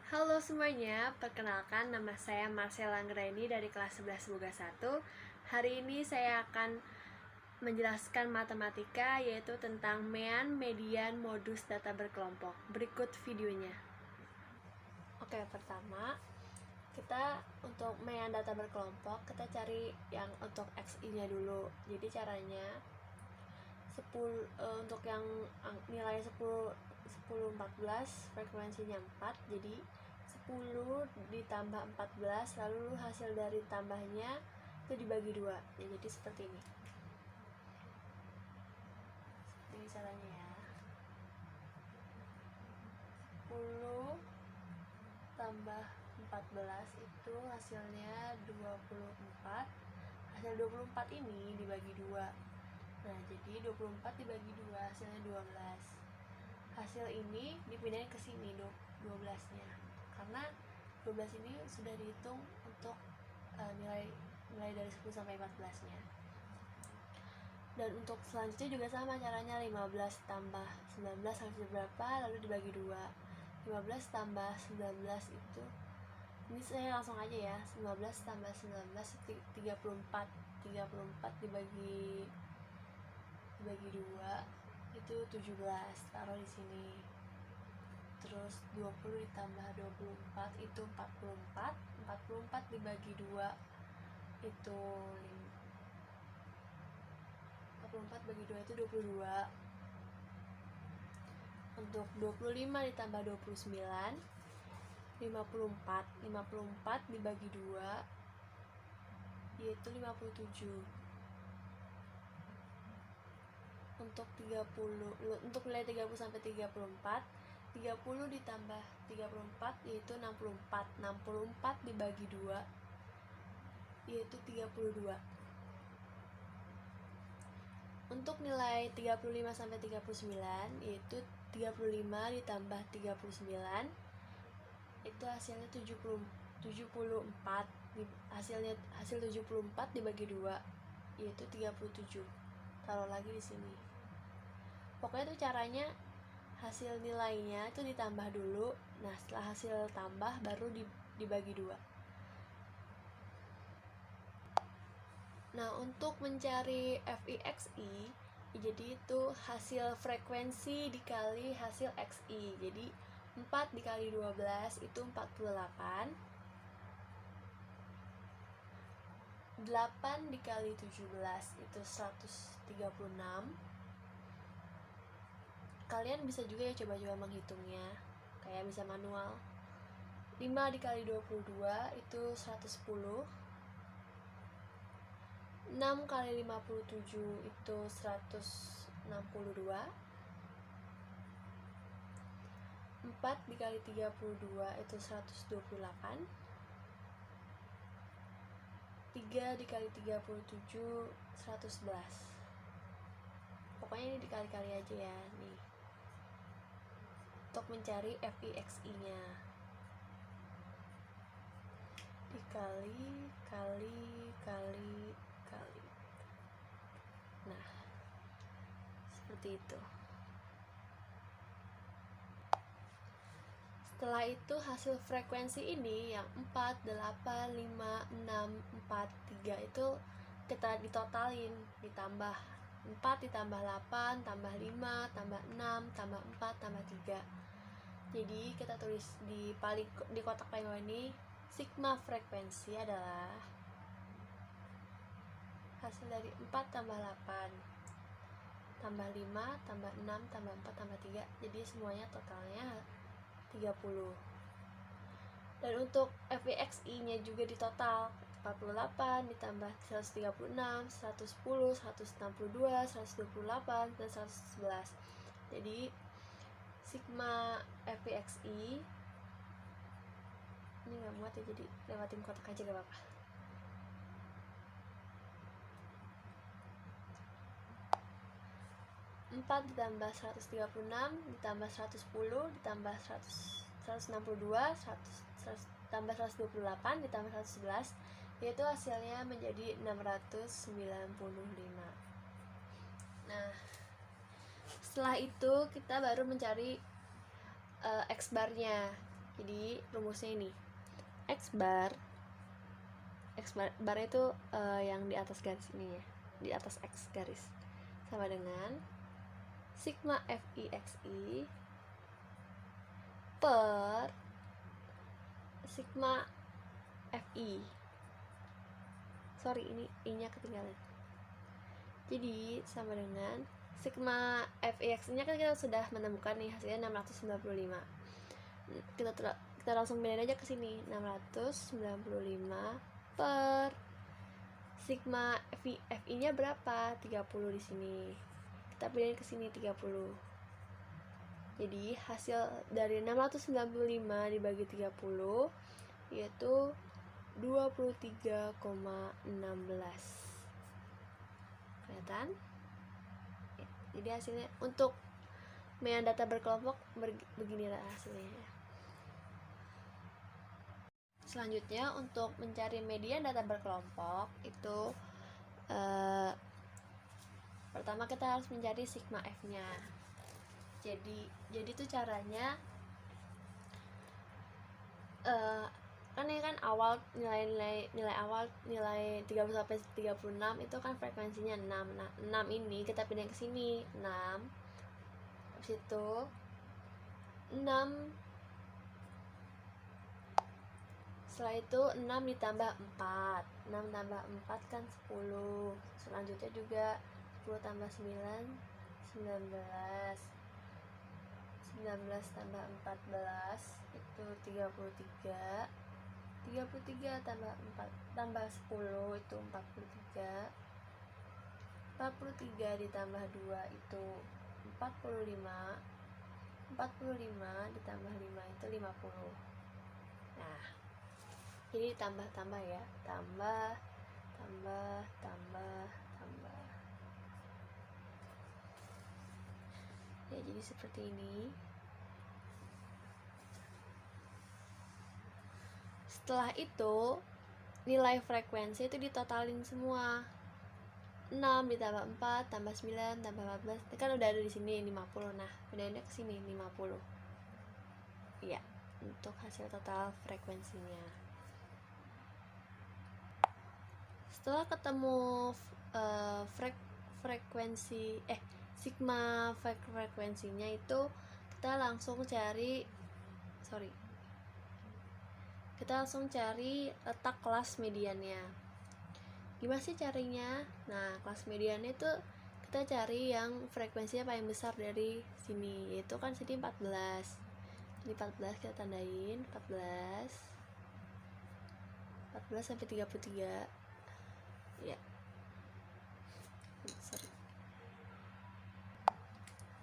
Halo semuanya, perkenalkan nama saya Marcella Anggraini dari kelas 11 Boga 1. Hari ini saya akan menjelaskan matematika yaitu tentang mean, median, modus data berkelompok. Berikut videonya. Oke, pertama kita untuk mean data berkelompok kita cari yang untuk XI-nya dulu. Jadi caranya untuk yang nilai 10 14 frekuensinya 4, jadi 10 ditambah 14 lalu hasil dari tambahnya itu dibagi 2 ya, jadi seperti ini caranya ya. 10 tambah 14 itu hasilnya 24. Hasil 24 ini dibagi 2. Nah, jadi 24 dibagi 2 hasilnya 12. Hasil ini dipindahin ke sini 12-nya. Karena 12 ini sudah dihitung untuk nilai dari 10 sampai 14-nya. Dan untuk selanjutnya juga sama caranya, 15 tambah 19 harus berapa, lalu dibagi 2. 15 tambah 19 itu, ini saya langsung aja ya, 15 tambah 19 34. 34 dibagi 2 itu 17, taruh di sini. Terus 20 ditambah 24 itu 44. 44 dibagi 2 itu 44 bagi 2 itu 22. Untuk 25 ditambah 29 54. 54 dibagi 2 yaitu 57. Untuk 30, untuk nilai 30 sampai 34, 30 ditambah 34 yaitu 64. 64 dibagi 2 yaitu 32. Untuk nilai 35 sampai 39 yaitu 35 ditambah 39 itu hasilnya 74. Hasil 74 dibagi 2 yaitu 37. Taruh lagi di sini. Pokoknya tuh caranya hasil nilainya itu ditambah dulu. Nah, setelah hasil tambah baru dibagi 2. Nah, untuk mencari FIXI, jadi itu hasil frekuensi dikali hasil XI. Jadi 4 dikali 12 itu 48. 8 dikali 17 itu 136. Kalian bisa juga ya coba-coba menghitungnya, kayak bisa manual. 5 dikali 22 itu 110. 6 kali 57 itu 162. 4 dikali 32 itu 128. 3 dikali 37 111. Pokoknya ini dikali-kali aja ya nih untuk mencari FIXI nya. Dikali kali. Nah, seperti itu. Setelah itu hasil frekuensi ini yang 4, 8, 5, 6, 4, 3 itu kita ditotalin, ditambah 4 ditambah 8 tambah 5 tambah 6 tambah 4 tambah 3. Jadi kita tulis di kotak paling bawah ini, sigma frekuensi adalah hasil dari 4 tambah 8 tambah 5 tambah 6 tambah 4 tambah 3. Jadi semuanya totalnya 30. Dan untuk FIXI nya juga ditotal, 48 ditambah 136, 110, 162, 128, dan 111. Jadi sigma FIXI ini gak muat ya, jadi lewatin kotak aja gak apa-apa. Empat ditambah 136 ditambah 110 ditambah 162 tambah 128 ditambah 111 yaitu hasilnya menjadi 695. Nah, setelah itu kita baru mencari X bar nya. Jadi rumusnya ini. X bar itu yang di atas garis ini ya, di atas X garis, sama dengan sigma FIXI per sigma FI. Sorry, ini I-nya ketinggalan. Jadi sama dengan sigma FIX-nya kan kita sudah menemukan nih, hasilnya 695. Kita langsung pindahin aja ke sini, 695 per sigma FI-nya berapa? 30 di sini. Kita pindahin ke sini 30. Jadi hasil dari 695 dibagi 30 yaitu 23,16. Kelihatan? Jadi hasilnya untuk median data berkelompok beginilah hasilnya. Selanjutnya untuk mencari median data berkelompok itu pertama kita harus mencari sigma F-nya. Jadi tuh caranya kan ini kan awal nilai awal nilai 30 sampai 36 itu kan frekuensinya 6. Nah, 6 ini kita pindah ke sini, 6. Habis itu 6. Setelah itu 6 ditambah 4. 6 tambah 4 kan 10. Selanjutnya juga 10 tambah 9 19. 19 tambah 14 itu 33. 33 tambah 4 tambah 10 itu 43. 43 ditambah 2 itu 45. 45 ditambah 5 itu 50. Nah, jadi tambah ya, tambah ya, jadi seperti ini. Setelah itu nilai frekuensi itu ditotalin semua, 6 ditambah 4 tambah 9 tambah 14 kan udah ada di sini 50. Nah, pindahinnya ke sini 50. Iya, untuk hasil total frekuensinya. Setelah ketemu sigma frekuensinya itu kita langsung cari letak kelas mediannya. Gimana sih carinya? Nah, kelas mediannya itu kita cari yang frekuensinya paling besar dari sini, yaitu kan sini 14. Ini 14 kita tandain 14 sampai 33. Ya.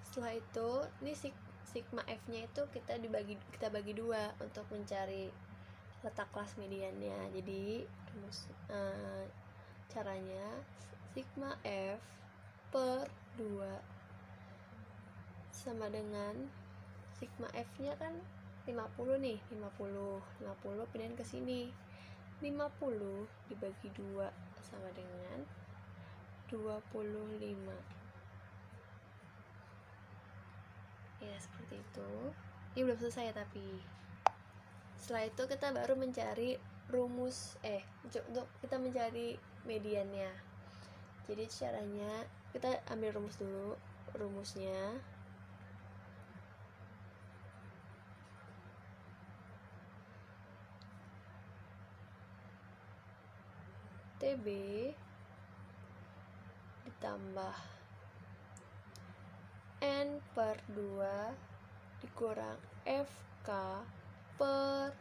Setelah itu, ini sigma F-nya itu kita bagi 2 untuk mencari letak kelas mediannya. Jadi caranya sigma F per 2 sama dengan sigma F-nya kan 50 nih, 50 pindahin ke sini. 50 dibagi 2 sama dengan 25. Ya, seperti itu. Ini belum selesai tapi. Setelah itu kita baru mencari untuk kita mencari mediannya. Jadi caranya kita ambil rumus dulu. Rumusnya TB ditambah N per 2 dikurang FK per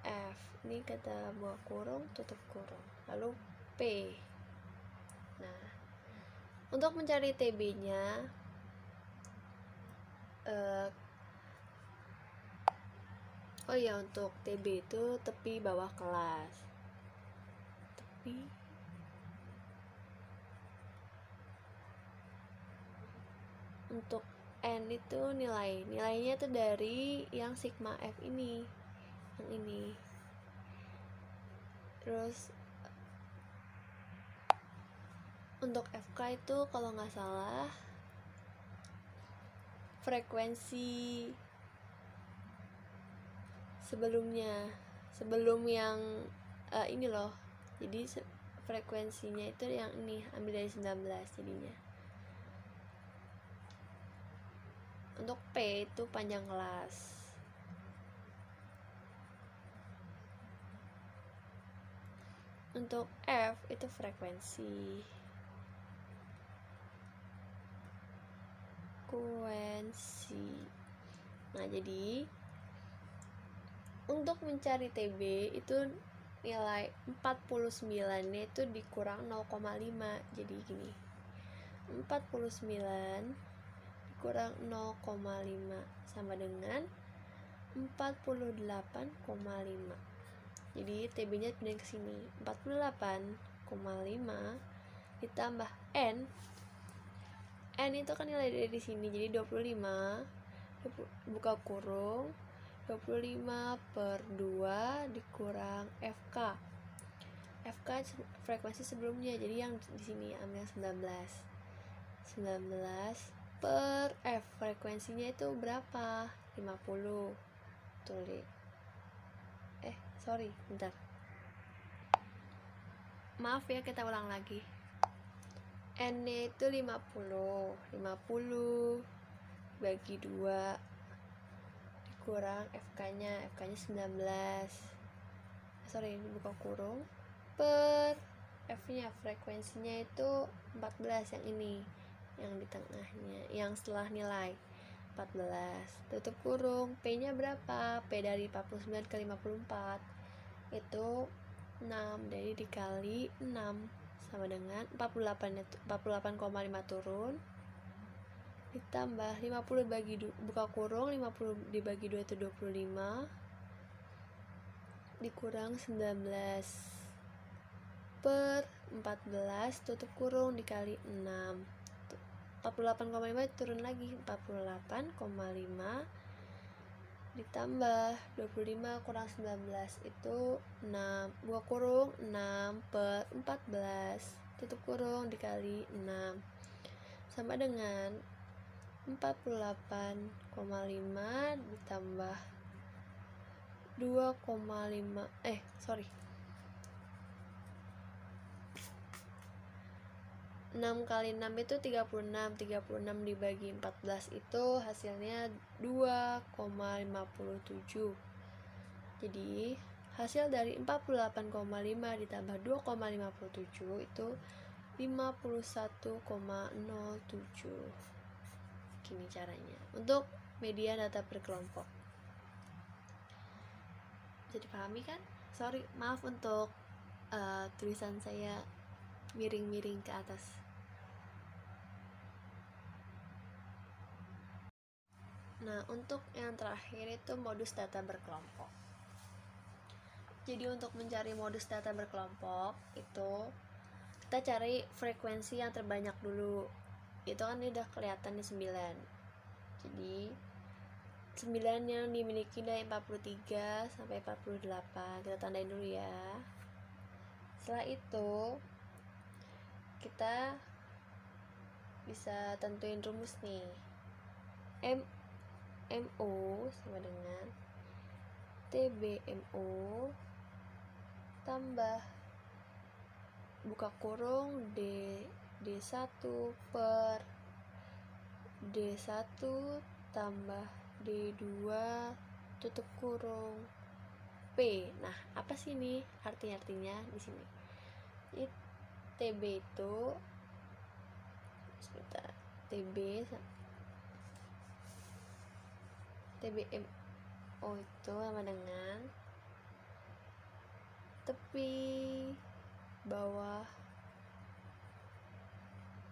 F. Ini kita buka kurung, tutup kurung, lalu P. Nah, untuk mencari TB-nya untuk TB itu tepi bawah kelas. Untuk N itu nilainya itu dari yang sigma F ini, yang ini. Terus untuk FK itu kalau nggak salah frekuensi sebelum yang ini loh. Jadi frekuensinya itu yang ini, ambil dari 19 jadinya. Untuk P itu panjang kelas. Untuk F itu frekuensi. Nah, jadi untuk mencari TB itu nilai 49 nya itu dikurang 0,5. Jadi gini, 49 dikurang 0,5 sama dengan 48,5. Jadi TB nya pindah ke sini. 48,5 ditambah N itu kan nilai dari sini, jadi 25 buka kurung 25 per 2 dikurang FK frekuensi sebelumnya, jadi yang di sini ambil 19 per F, frekuensinya itu berapa? 50. Tulis bentar, maaf ya, kita ulang lagi. N nya itu 50 bagi 2 dikurang FK nya 19, ini buka kurung, per F nya frekuensinya itu 14, yang ini, yang di tengahnya, yang setelah nilai 14, tutup kurung. P nya berapa? P dari 49 ke 54 itu 6, jadi dikali 6 sama dengan 48,5 turun ditambah 50 bagi buka kurung, 50 dibagi 2 itu 25 dikurang 19 per 14 tutup kurung dikali 6, 48,5 turun lagi, 48,5 ditambah 25 kurang 19 itu 6, buka kurung 6 per 14 tutup kurung dikali 6 sama dengan 48,5 ditambah 2,5 6 kali 6 itu 36 dibagi 14 itu hasilnya 2,57. Jadi hasil dari 48,5 ditambah 2,57 itu 51,07. Gini caranya untuk media data berkelompok. Bisa dipahami kan? Maaf untuk tulisan saya miring-miring ke atas. Nah, untuk yang terakhir itu modus data berkelompok. Jadi untuk mencari modus data berkelompok itu kita cari frekuensi yang terbanyak dulu. Itu kan udah kelihatan di 9. Jadi 9 yang dimiliki dari 43 sampai 48. Kita tandain dulu ya. Setelah itu kita bisa tentuin rumus nih. MO sama dengan TBMO tambah buka kurung D1 per D1 tambah D2 tutup kurung P. Nah, apa sih ini artinya di sini? TB itu TBMO itu sama dengan tepi bawah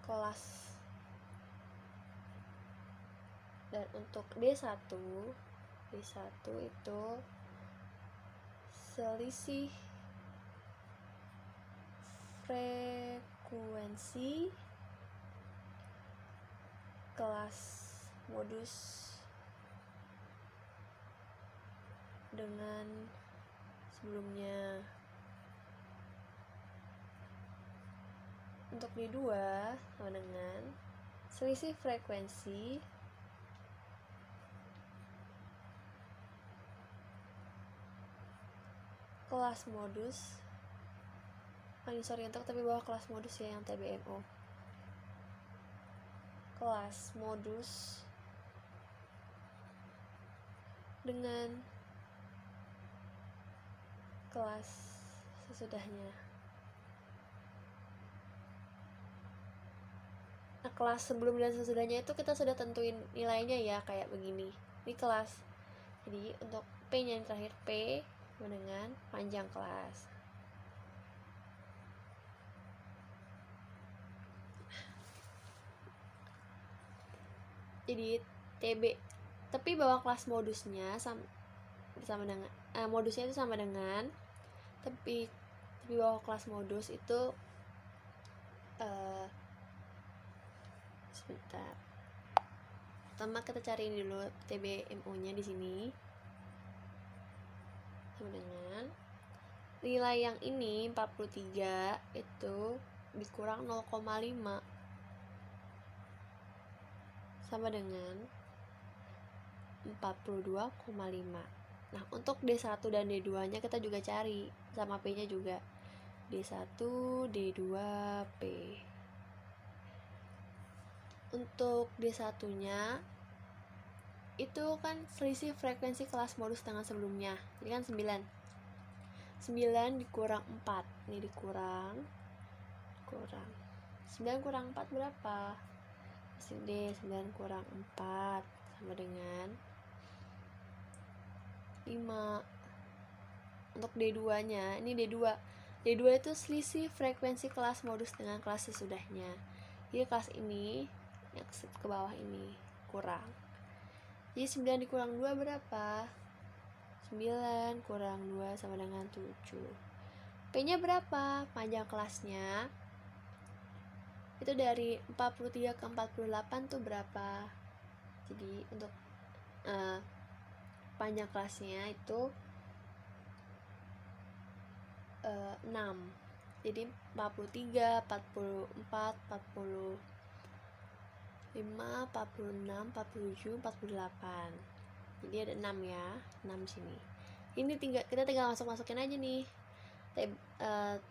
kelas. Dan untuk D1 itu selisih frekuensi kelas modus dengan sebelumnya. Untuk D2 sama dengan selisih frekuensi kelas modus, untuk tapi bawah kelas modus ya, yang TBMO. Kelas modus dengan kelas sesudahnya. Nah, kelas sebelum dan sesudahnya itu kita sudah tentuin nilainya ya, kayak begini. Ini kelas. Jadi untuk P-nya yang terakhir, P dengan panjang kelas. Jadi TB, tapi bawah kelas modusnya sama dengan modusnya itu sama dengan, tapi bawah kelas modus itu sebentar. Pertama kita cari dulu TBMO-nya di sini. Sama dengan nilai yang ini 43 itu dikurang 0,5 sama dengan 42,5. Nah, untuk D1 dan D2 nya kita juga cari, sama P nya juga. D1, D2, P. Untuk D1 nya itu kan selisih frekuensi kelas modus dengan sebelumnya. Jadi kan 9 dikurang 4. Ini dikurang 9 kurang 4 berapa? D 9 kurang 4 sama dengan 5. Untuk D2 nya, ini D2 itu selisih frekuensi kelas modus dengan kelas sesudahnya. Jadi kelas ini yang ke bawah ini kurang. Jadi 9 dikurang 2 berapa? 9 kurang 2 sama dengan 7. P nya berapa? Panjang kelasnya itu dari 43 ke 48 tuh berapa? Jadi untuk panjang kelasnya itu 6. Jadi 43, 44, 45, 46, 47, 48. Jadi ada 6 ya, 6 di sini. Ini kita tinggal masukin aja nih.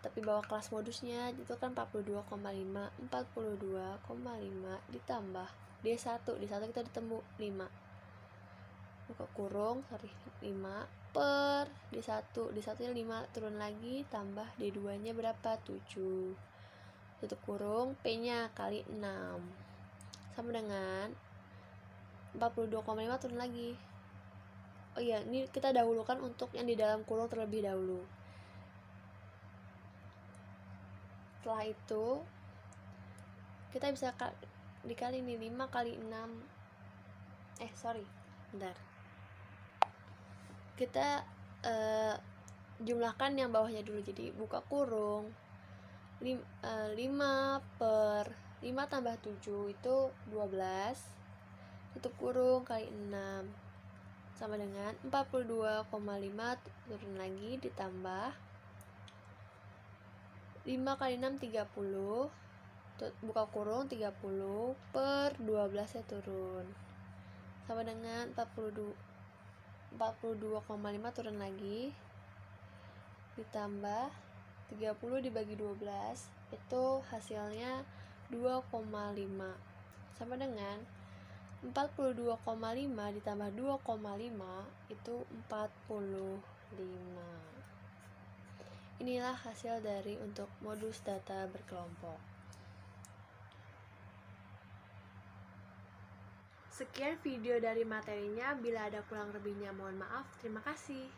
Tapi bawah kelas modusnya itu kan 42,5 ditambah D1 kita ditemu 5 buka kurung 5 per D1 nya 5 turun lagi tambah D2 nya berapa? 7 tutup kurung, P nya kali 6 sama dengan 42,5 turun lagi. Oh iya, ini kita dahulukan untuk yang di dalam kurung terlebih dahulu. Setelah itu kita bisa dikali nih 5 kali 6 bentar, kita jumlahkan yang bawahnya dulu. Jadi buka kurung 5 per 5 tambah 7 itu 12 tutup kurung kali 6 sama dengan 42,5 turun lagi ditambah 5 kali 6 30 buka kurung 30 per 12 nya turun sama dengan 42,5 turun lagi ditambah 30 dibagi 12 itu hasilnya 2,5 sama dengan 42,5 ditambah 2,5 itu 45. Inilah hasil dari untuk modus data berkelompok. Sekian video dari materinya, bila ada kurang lebihnya mohon maaf. Terima kasih.